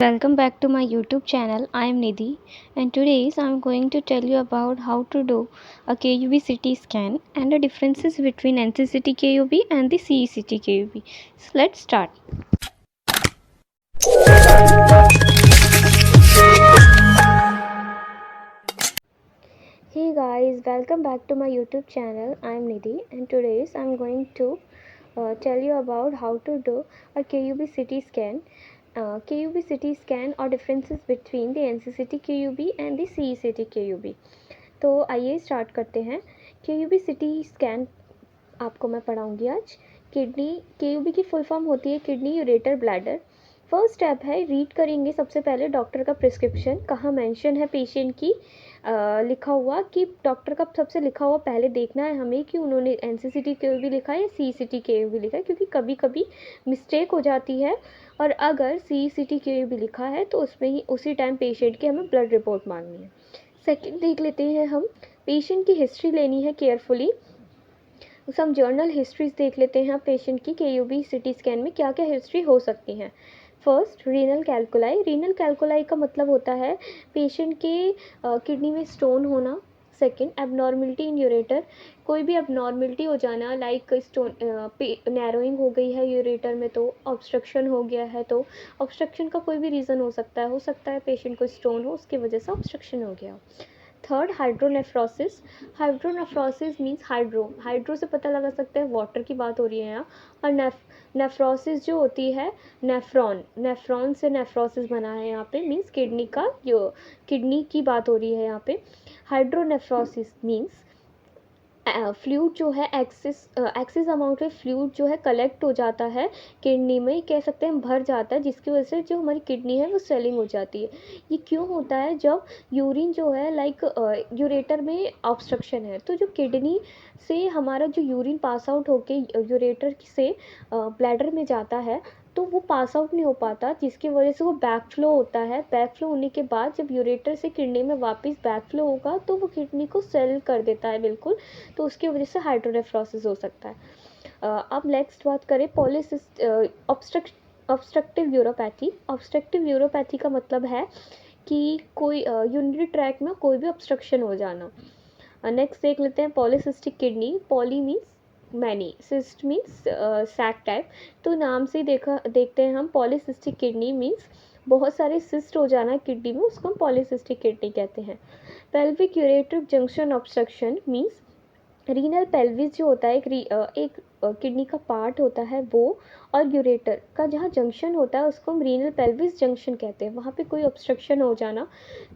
Welcome back to my YouTube channel. I am Nidhi, and today I am going to tell you about how to do a KUB CT scan and the differences between NCCT KUB and the CECT KUB. So let's start. Hey guys, welcome back to my YouTube channel. I am Nidhi, and today I am going to tell you about how to do a KUB CT scan. KUB CT scan or differences between the NCCT KUB and the CECT KUB. तो आइए start करते हैं। KUB CT scan आपको मैं पढ़ाऊँगी आज। Kidney KUB की full form होती है kidney ureter bladder. First step है रीड करेंगे सबसे पहले डॉक्टर का प्रिस्क्रिप्शन, कहाँ मेंशन है पेशेंट की लिखा हुआ कि डॉक्टर का सबसे लिखा हुआ पहले देखना है हमें कि उन्होंने NCCT KUB लिखा है या CECT KUB लिखा है, क्योंकि कभी कभी मिस्टेक हो जाती है और अगर CECT KUB लिखा है तो उसमें ही उसी टाइम पेशेंट की हमें ब्लड रिपोर्ट मांगनी है। सेकंड देख लेते हैं हम, पेशेंट की हिस्ट्री लेनी है केयरफुली। सम जर्नल हिस्ट्रीज देख लेते हैं पेशेंट की KUB CT स्कैन में क्या क्या हिस्ट्री हो सकती हैं। First renal कैल्कुलाई। रीनल कैल्कुलाई का मतलब होता है पेशेंट के किडनी में स्टोन होना। सेकंड एबनॉर्मलिटी इन यूरेटर, कोई भी एबनॉर्मलिटी हो जाना, लाइक स्टोन नैरोइंग हो गई है यूरेटर में तो ऑब्स्ट्रक्शन हो गया है, तो ऑब्स्ट्रक्शन का कोई भी रीज़न हो सकता है पेशेंट को स्टोन हो उसकी वजह से ऑब्स्ट्रक्शन हो गया। Third hydronephrosis. Hydronephrosis means hydro से पता लगा सकते हैं वाटर की बात हो रही है यहाँ, और नेफ्रोसिस जो होती है नेफ्रॉन से नेफ्रोसिस बना है यहाँ पे, मीन्स किडनी का जो किडनी की बात हो रही है यहाँ पे। हाइड्रोनेफ्रोसिस मीन्स फ्लूइड जो है एक्सेस अमाउंट में फ्लूइड जो है कलेक्ट हो जाता है किडनी में, कह सकते हैं भर जाता है, जिसकी वजह से जो हमारी किडनी है वो स्वेलिंग हो जाती है। ये क्यों होता है? जब यूरिन जो है लाइक यूरेटर में ऑब्स्ट्रक्शन है तो जो किडनी से हमारा जो यूरिन पास आउट होके यूरेटर से ब्लैडर में जाता है तो वो पास आउट नहीं हो पाता, जिसकी वजह से वो बैक फ्लो होता है। बैक फ्लो होने के बाद जब यूरेटर से किडनी में वापस बैक फ्लो होगा तो वो किडनी को सेल कर देता है बिल्कुल, तो उसकी वजह से हाइड्रोनेफ्रोसिस हो सकता है। अब नेक्स्ट बात करें ऑब्स्ट्रक्टिव यूरोपैथी। ऑब्स्ट्रक्टिव यूरोपैथी का मतलब है कि कोई यूरिनरी ट्रैक में कोई भी ऑब्स्ट्रक्शन हो जाना। नेक्स्ट देख लेते हैं polycystic kidney. Poly means many, cyst means sac type, तो नाम से देखते हैं हम पॉलीसिस्टिक किडनी मीन्स बहुत सारे सिस्ट हो जाना किडनी में, उसको हम पॉलीसिस्टिक किडनी कहते हैं। Pelvic ureter junction obstruction means renal pelvis जो होता है एक किडनी का पार्ट होता है वो, और यूरेटर का जहाँ जंक्शन होता है उसको हम रीनल पेल्विस जंक्शन कहते हैं, वहाँ पे कोई ऑब्स्ट्रक्शन हो जाना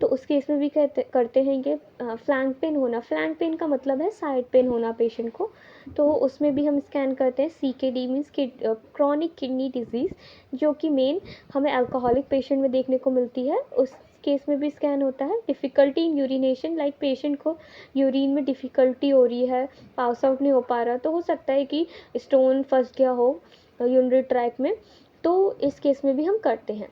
तो उस केस में भी करते हैं ये। फ्लैंक पेन होना, फ्लैंक पेन का मतलब है साइड पेन होना पेशेंट को, तो उसमें भी हम स्कैन करते हैं। CKD means chronic kidney disease, जो कि मेन हमें अल्कोहलिक पेशेंट में देखने को मिलती है, उस केस में भी स्कैन होता है। Difficulty in urination, like patient को यूरिन में डिफ़िकल्टी हो रही है, पास आउट नहीं हो पा रहा, तो हो सकता है कि स्टोन फंस गया हो यूरिनरी ट्रैक में, तो इस केस में भी हम करते हैं।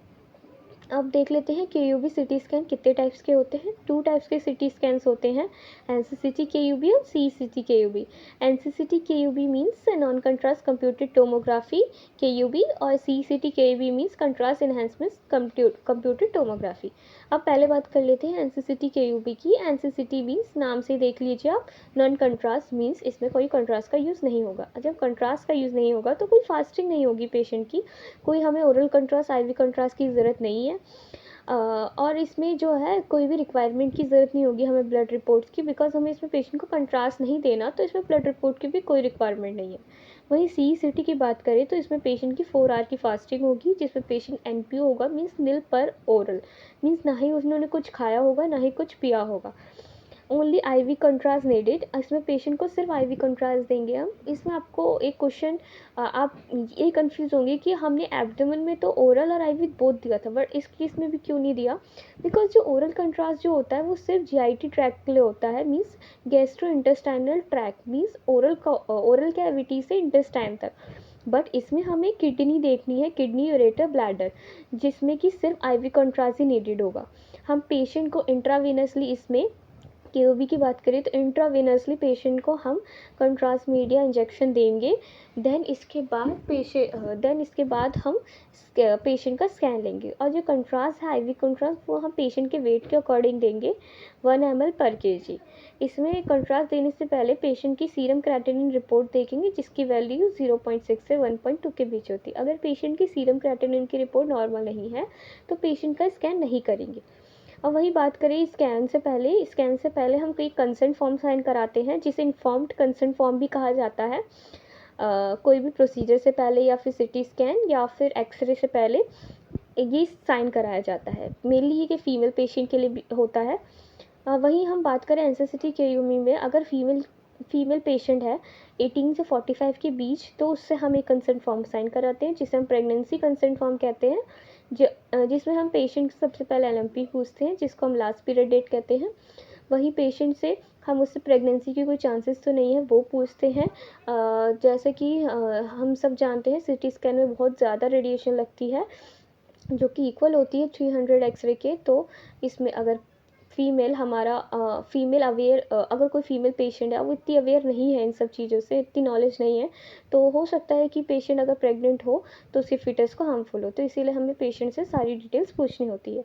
अब देख लेते हैं KUB CT स्कैन कितने टाइप्स के होते हैं। 2 टाइप्स के CT स्कैन्स होते हैं, NCCT KUB और CECT KUB। NCCT KUB means non contrast computed tomography KUB, और CECT KUB means contrast enhancement computed tomography. अब पहले बात कर लेते हैं NCCT KUB की। NCCT मीन्स नाम से देख लीजिए आप, नॉन कंट्रास्ट मीन्स इसमें कोई कंट्रास्ट का यूज़ नहीं होगा। जब कंट्रास्ट का यूज़ नहीं होगा तो कोई फास्टिंग नहीं होगी पेशेंट की, कोई हमें ओरल कंट्रास्ट IV कंट्रास्ट की ज़रूरत नहीं है। और इसमें जो है कोई भी रिक्वायरमेंट की ज़रूरत नहीं होगी हमें ब्लड रिपोर्ट्स की, बिकॉज हमें इसमें पेशेंट को कंट्रास्ट नहीं देना, तो इसमें ब्लड रिपोर्ट की भी कोई रिक्वायरमेंट नहीं है। वहीं CECT की बात करें तो इसमें पेशेंट की 4 आवर की फास्टिंग होगी, जिसमें पेशेंट NPO होगा, मीन्स नील पर ओरल, मीन्स ना ही उन्होंने कुछ खाया होगा ना ही कुछ पिया होगा। ओनली IV कंट्रास्ट नीडेड, इसमें पेशेंट को सिर्फ IV कंट्रास्ट देंगे हम। इसमें आपको एक क्वेश्चन आप ये कंफ्यूज होंगे कि हमने एब्डोमेन में तो ओरल और IV बोथ दिया था, बट इस केस में भी क्यों नहीं दिया? बिकॉज जो ओरल कंट्रास्ट जो होता है वो सिर्फ GIT ट्रैक के लिए होता है, means gastro intestinal tract, means oral cavity से इंटेस्टाइन तक। बट इसमें हमें किडनी देखनी है, किडनी यूरेटर ब्लैडर, जिसमें कि सिर्फ IV कंट्रास्ट ही नीडेड होगा। हम पेशेंट को इंट्रावेनसली इसमें केओबी की बात करें तो इंट्रावेनसली पेशेंट को हम कंट्रास्ट मीडिया इंजेक्शन देंगे। देन इसके बाद हम पेशेंट का स्कैन लेंगे। और जो कंट्रास्ट है आईवी कंट्रास्ट वो हम पेशेंट के वेट के अकॉर्डिंग देंगे 1 ml पर kg। इसमें कंट्रास्ट देने से पहले पेशेंट की सीरम क्रेटिनिन रिपोर्ट देखेंगे जिसकी वैल्यू 0.6 से 1.2 के बीच होती है। अगर पेशेंट की सीरम क्रेटिनिन की रिपोर्ट नॉर्मल नहीं है तो पेशेंट का स्कैन नहीं करेंगे। अब वही बात करें स्कैन से पहले हम कई कंसेंट फॉर्म साइन कराते हैं जिसे इन्फॉर्म्ड कंसेंट फॉर्म भी कहा जाता है। कोई भी प्रोसीजर से पहले या फिर सिटी स्कैन या फिर एक्सरे से पहले ये साइन कराया जाता है। मेनली ये फीमेल पेशेंट के लिए भी होता है। वहीं हम बात करें एनसीसीटी केयूमी में अगर फीमेल पेशेंट है 18 से 45 के बीच तो उससे हम एक कंसेंट फॉर्म साइन कराते हैं जिसे हम प्रेगनेंसी कंसेंट फॉर्म कहते हैं, जिसमें हम पेशेंट से सबसे पहले एलएमपी पूछते हैं जिसको हम लास्ट पीरियड डेट कहते हैं। वही पेशेंट से हम उससे प्रेगनेंसी की कोई चांसेस तो नहीं है वो पूछते हैं। जैसे कि हम सब जानते हैं सिटी स्कैन में बहुत ज़्यादा रेडिएशन लगती है जो कि इक्वल होती है 300 एक्सरे के। तो इसमें अगर अगर कोई फीमेल पेशेंट है वो इतनी अवेयर नहीं है इन सब चीज़ों से, इतनी नॉलेज नहीं है, तो हो सकता है कि पेशेंट अगर प्रेग्नेंट हो तो उसके फिटस को हार्मफुल हो, तो इसीलिए हमें पेशेंट से सारी डिटेल्स पूछनी होती है।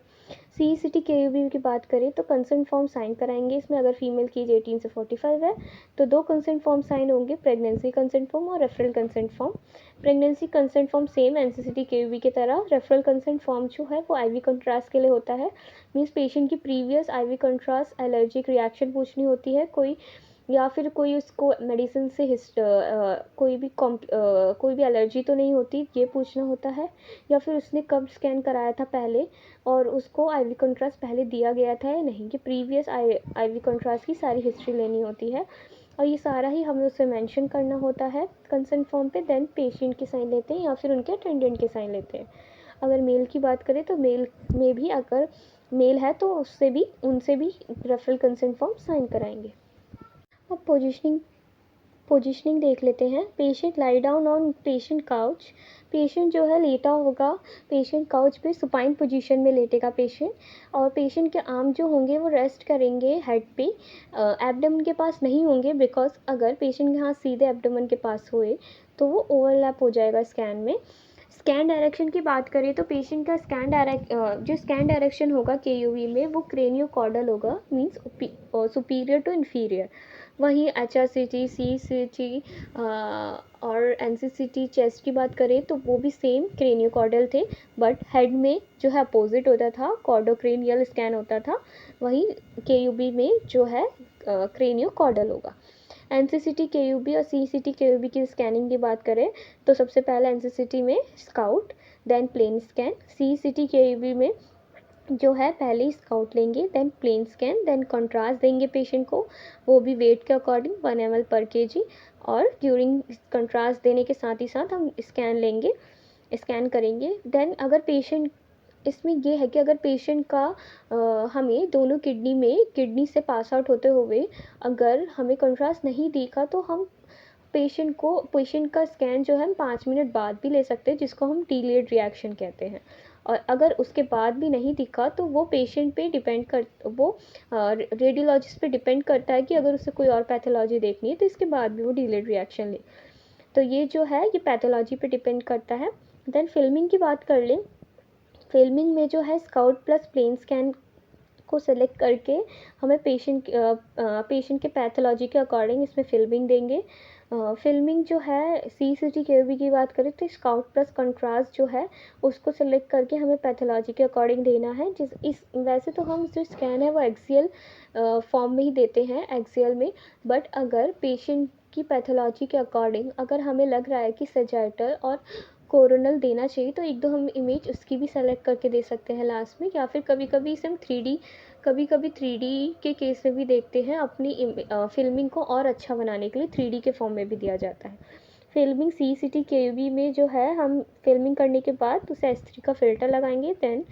CECT KUB की बात करें तो कंसेंट फॉर्म साइन कराएंगे। इसमें अगर फीमेल की एज 18 से 45 है तो 2 कंसेंट फॉर्म साइन होंगे, प्रेगनेंसी कंसेंट फॉर्म और referral consent form. Pregnancy consent form same NCCT KUB की तरह, रेफरल कंसेंट फॉर्म जो है वो आईवी कंट्रास्ट के लिए होता है। मीन्स पेशेंट की previous IV contrast allergic reaction पूछनी होती है कोई, या फिर कोई उसको मेडिसिन से कोई भी एलर्जी तो नहीं होती ये पूछना होता है, या फिर उसने कब स्कैन कराया था पहले और उसको आईवी कंट्रास्ट पहले दिया गया था या नहीं, कि प्रीवियस आईवी कंट्रास्ट की सारी हिस्ट्री लेनी होती है और ये सारा ही हमें उससे मेंशन करना होता है कंसेंट फॉर्म पे। देन पेशेंट के साइन लेते हैं या फिर उनके अटेंडेंट के साइन लेते हैं। अगर मेल की बात करें तो मेल में भी अगर मेल है तो उनसे भी रेफरल कंसेंट फॉर्म साइन कराएंगे। अब पोजीशनिंग देख लेते हैं। Patient lie down on patient couch. Patient जो है लेटा होगा, पेशेंट काउच पे सुपाइन पोजीशन में लेटेगा पेशेंट, और पेशेंट के आर्म जो होंगे वो रेस्ट करेंगे हेड पे, एब्डोमेन के पास नहीं होंगे, बिकॉज अगर पेशेंट के हाथ सीधे एब्डोमेन के पास हुए तो वो ओवरलैप हो जाएगा स्कैन में। स्कैन डायरेक्शन की बात करें तो पेशेंट का जो स्कैन डायरेक्शन होगा केयूवी में वो क्रेनियोकॉर्डल होगा, मीन्स सुपीरियर टू इन्फीरियर। वहीं HRCT CCT और NCCT चेस्ट की बात करें तो वो भी सेम क्रेनियोकॉर्डल थे, बट हेड में जो है अपोजिट होता था, कॉर्डोक्रेनियल स्कैन होता था। वहीं KUB में जो है क्रेनियोकॉर्डल होगा। NCCT KUB और CCT KUB की स्कैनिंग की बात करें तो सबसे पहले NCCT में scout, then plain scan. CCT KUB में जो है पहले स्काउट लेंगे, then plain scan, then contrast देंगे पेशेंट को, वो भी वेट के अकॉर्डिंग 1 ml पर kg। और ड्यूरिंग कंट्रास्ट देने के साथ ही साथ हम स्कैन करेंगे। देन अगर पेशेंट, इसमें ये है कि अगर पेशेंट का हमें दोनों किडनी से पास आउट होते हुए अगर हमें कंट्रास्ट नहीं दिखा तो हम पेशेंट का स्कैन जो है हम 5 मिनट बाद भी ले सकते हैं, जिसको हम डिलेड रिएक्शन कहते हैं। और अगर उसके बाद भी नहीं दिखा तो वो पेशेंट पे रेडियोलॉजिस्ट पे डिपेंड करता है कि अगर उसे कोई और पैथोलॉजी देखनी है तो इसके बाद भी वो डिलेड रिएक्शन ले। तो ये जो है ये पैथोलॉजी पे डिपेंड करता है। देन फिल्मिंग की बात कर लें। फिल्मिंग में जो है स्काउट प्लस प्लेन स्कैन को सेलेक्ट करके हमें पेशेंट के पैथोलॉजी के अकॉर्डिंग इसमें फिल्मिंग देंगे। फिल्मिंग जो है CCT KUB की बात करें तो स्काउट प्लस कंट्रास्ट जो है उसको सेलेक्ट करके हमें पैथोलॉजी के अकॉर्डिंग देना है। वैसे तो हम जो स्कैन है वो एक्सियल फॉर्म में ही देते हैं, एक्सियल में, बट अगर पेशेंट की पैथोलॉजी के अकॉर्डिंग अगर हमें लग रहा है कि सेजाइटल और कोरोनल देना चाहिए तो 1-2 हम इमेज उसकी भी सेलेक्ट करके दे सकते हैं लास्ट में, या फिर कभी कभी इसे हम 3D के केस में भी देखते हैं। अपनी फिल्मिंग को और अच्छा बनाने के लिए 3D के फॉर्म में भी दिया जाता है। फिल्मिंग CCT KUB में जो है हम फिल्मिंग करने के बाद उसे S3 का फ़िल्टर लगाएंगे, देन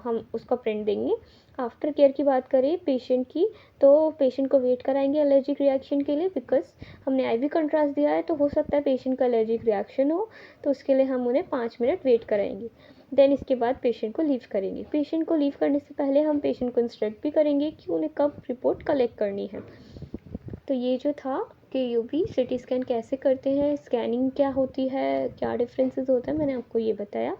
हम उसका प्रिंट देंगे। आफ्टर केयर की बात करें पेशेंट की तो पेशेंट को वेट कराएंगे एलर्जिक रिएक्शन के लिए, बिकॉज हमने आईवी कंट्रास्ट दिया है तो हो सकता है पेशेंट का एलर्जिक रिएक्शन हो, तो उसके लिए हम उन्हें 5 मिनट वेट कराएंगे। देन इसके बाद पेशेंट को लीव करेंगे। पेशेंट को लीव करने से पहले हम पेशेंट को इंस्ट्रक्ट भी करेंगे कि उन्हें कब रिपोर्ट कलेक्ट करनी है। तो ये जो था कि यूपी सिटी स्कैन कैसे करते हैं, स्कैनिंग क्या होती है, क्या डिफरेंसेस होता है, मैंने आपको ये बताया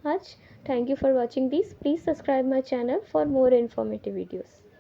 आज। Thank you for watching this. Please subscribe my channel for more informative videos.